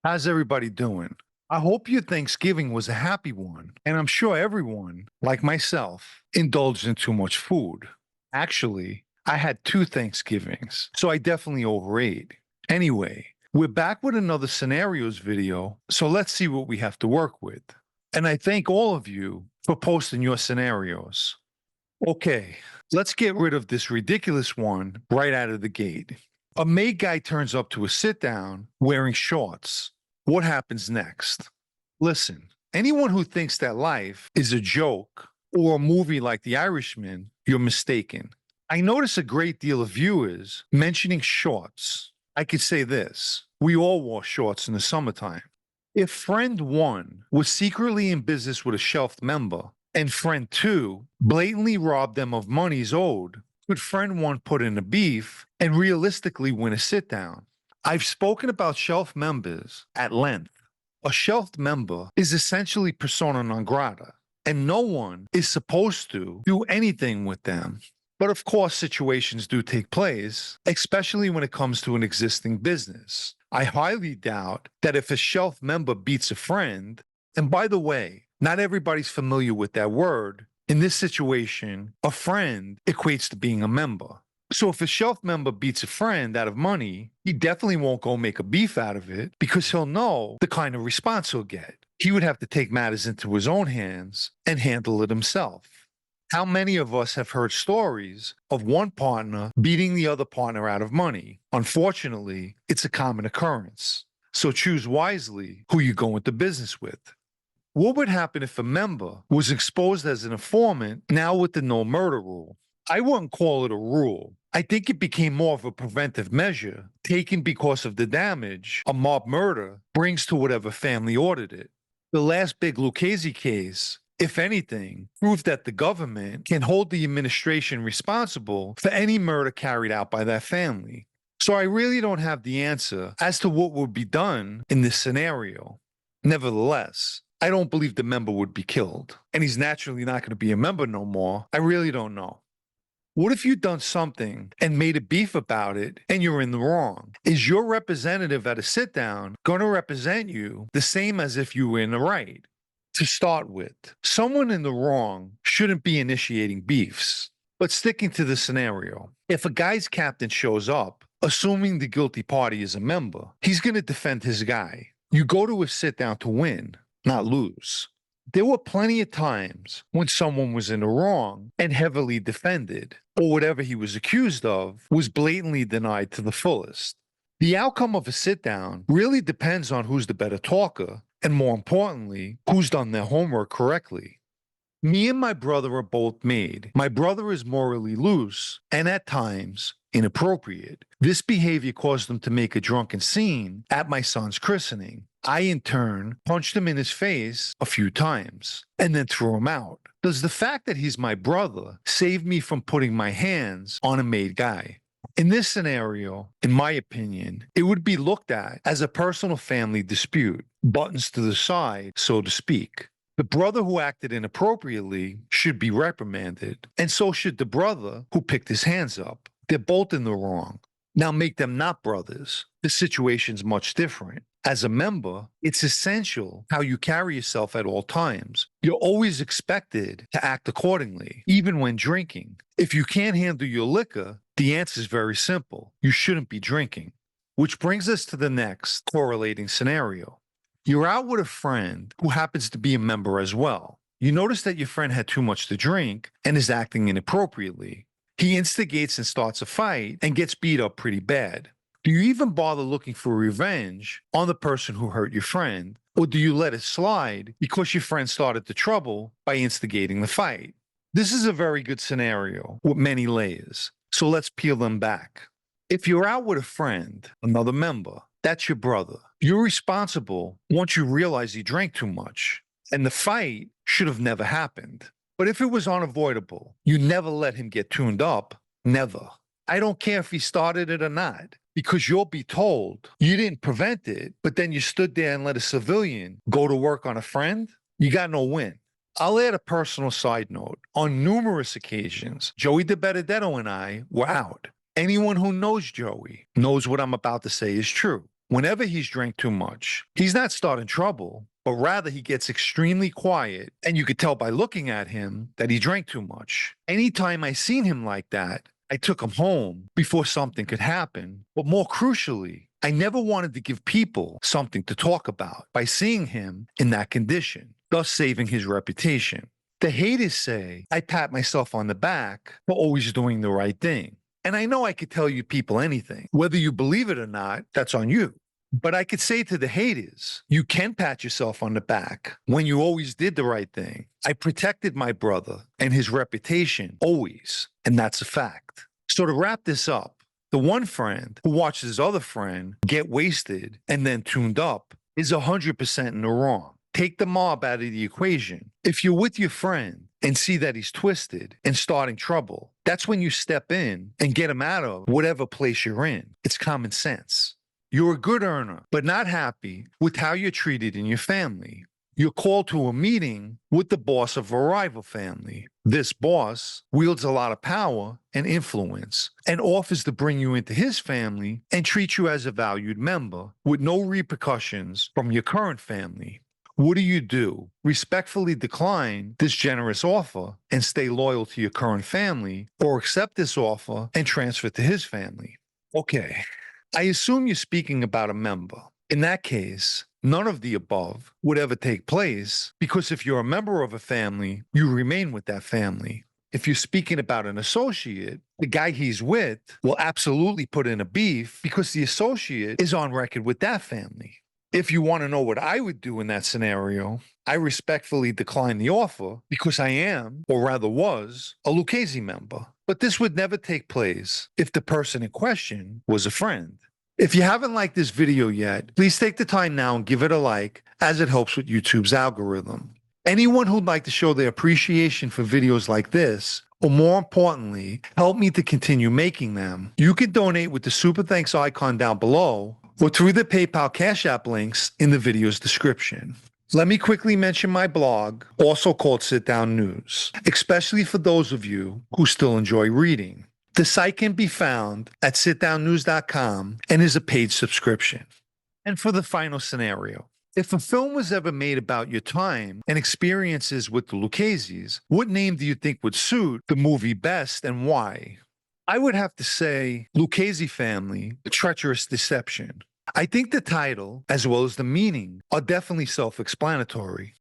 How's everybody doing? I hope your Thanksgiving was a happy one, and I'm sure everyone, like myself, indulged in too much food. Actually, I had two Thanksgivings, so I definitely overate. Anyway, we're back with another scenarios video, so let's see what we have to work with. And I thank all of you for posting your scenarios. Okay, let's get rid of this ridiculous one right out of the gate. A maid guy turns up to a sit down wearing shorts. What happens next? Listen, anyone who thinks that life is a joke or a movie like The Irishman, you're mistaken. I notice a great deal of viewers mentioning shorts. I could say this: we all wore shorts in the summertime. If friend one was secretly in business with a shelved member and friend two blatantly robbed them of monies owed, could friend one put in a beef and realistically win a sit down? I've spoken about shelf members at length. A shelved member is essentially persona non grata, and no one is supposed to do anything with them. But of course, situations do take place, especially when it comes to an existing business. I highly doubt that if a shelf member beats a friend, and by the way, not everybody's familiar with that word. In this situation, a friend equates to being a member. So if a shelf member beats a friend out of money, he definitely won't go make a beef out of it because he'll know the kind of response he'll get. He would have to take matters into his own hands and handle it himself. How many of us have heard stories of one partner beating the other partner out of money? Unfortunately, it's a common occurrence. So choose wisely who you go into business with. What would happen if a member was exposed as an informant now with the no murder rule? I wouldn't call it a rule. I think it became more of a preventive measure taken because of the damage a mob murder brings to whatever family ordered it. The last big Lucchese case, if anything, proved that the government can hold the administration responsible for any murder carried out by that family. So I really don't have the answer as to what would be done in this scenario. Nevertheless, I don't believe the member would be killed, and he's naturally not going to be a member no more. I really don't know. What if you've done something and made a beef about it and you're in the wrong? Is your representative at a sit down going to represent you the same as if you were in the right? To start with, someone in the wrong shouldn't be initiating beefs. But sticking to the scenario, if a guy's captain shows up, assuming the guilty party is a member, he's going to defend his guy. You go to a sit down to win, not lose. There were plenty of times when someone was in the wrong and heavily defended, or whatever he was accused of was blatantly denied to the fullest. The outcome of a sit down really depends on who's the better talker, and more importantly, who's done their homework correctly. Me and my brother are both made. My brother is morally loose and at times inappropriate. This behavior caused him to make a drunken scene at my son's christening. I, in turn, punched him in his face a few times and then threw him out. Does the fact that he's my brother save me from putting my hands on a made guy? In this scenario, in my opinion, it would be looked at as a personal family dispute, buttons to the side, so to speak. The brother who acted inappropriately should be reprimanded, and so should the brother who picked his hands up. They're both in the wrong. Now make them not brothers. The situation's much different. As a member, it's essential how you carry yourself at all times. You're always expected to act accordingly, even when drinking. If you can't handle your liquor, the answer is very simple. You shouldn't be drinking. Which brings us to the next correlating scenario. You're out with a friend who happens to be a member as well. You notice that your friend had too much to drink and is acting inappropriately. He instigates and starts a fight and gets beat up pretty bad. Do you even bother looking for revenge on the person who hurt your friend? Or do you let it slide because your friend started the trouble by instigating the fight? This is a very good scenario with many layers. So let's peel them back. If you're out with a friend, another member, that's your brother. You're responsible once you realize he drank too much. And the fight should have never happened. But if it was unavoidable, you never let him get tuned up. Never. I don't care if he started it or not, because you'll be told you didn't prevent it, but then you stood there and let a civilian go to work on a friend. You got no win. I'll add a personal side note. On numerous occasions, Joey DiBenedetto and I were out. Anyone who knows Joey knows what I'm about to say is true. Whenever he's drank too much, he's not starting trouble, but rather he gets extremely quiet, and you could tell by looking at him that he drank too much. Anytime I seen him like that, I took him home before something could happen. But more crucially, I never wanted to give people something to talk about by seeing him in that condition, thus saving his reputation. The haters say I pat myself on the back for always doing the right thing. And I know I could tell you people anything. Whether you believe it or not, that's on you. But I could say to the haters, you can pat yourself on the back when you always did the right thing. I protected my brother and his reputation always, and that's a fact. So to wrap this up, the one friend who watched his other friend get wasted and then tuned up is 100% in the wrong. Take the mob out of the equation. If you're with your friend and see that he's twisted and starting trouble, that's when you step in and get him out of whatever place you're in. It's common sense. You're a good earner, but not happy with how you're treated in your family. You're called to a meeting with the boss of a rival family. This boss wields a lot of power and influence and offers to bring you into his family and treat you as a valued member with no repercussions from your current family. What do? Respectfully decline this generous offer and stay loyal to your current family, or accept this offer and transfer to his family? Okay, I assume you're speaking about a member. In that case, none of the above would ever take place, because if you're a member of a family, you remain with that family. If you're speaking about an associate, the guy he's with will absolutely put in a beef because the associate is on record with that family. If you want to know what I would do in that scenario, I respectfully decline the offer because I am, or rather was, a Lucchese member. But this would never take place if the person in question was a friend. If you haven't liked this video yet, please take the time now and give it a like, as it helps with YouTube's algorithm. Anyone who'd like to show their appreciation for videos like this, or more importantly, help me to continue making them, you can donate with the Super Thanks icon down below, or through the PayPal Cash App links in the video's description. Let me quickly mention my blog, also called Sit Down News, especially for those of you who still enjoy reading. The site can be found at sitdownnews.com and is a paid subscription. And for the final scenario, if a film was ever made about your time and experiences with the Lucchese's, what name do you think would suit the movie best and why? I would have to say Lucchese Family, A Treacherous Deception. I think the title, as well as the meaning, are definitely self-explanatory.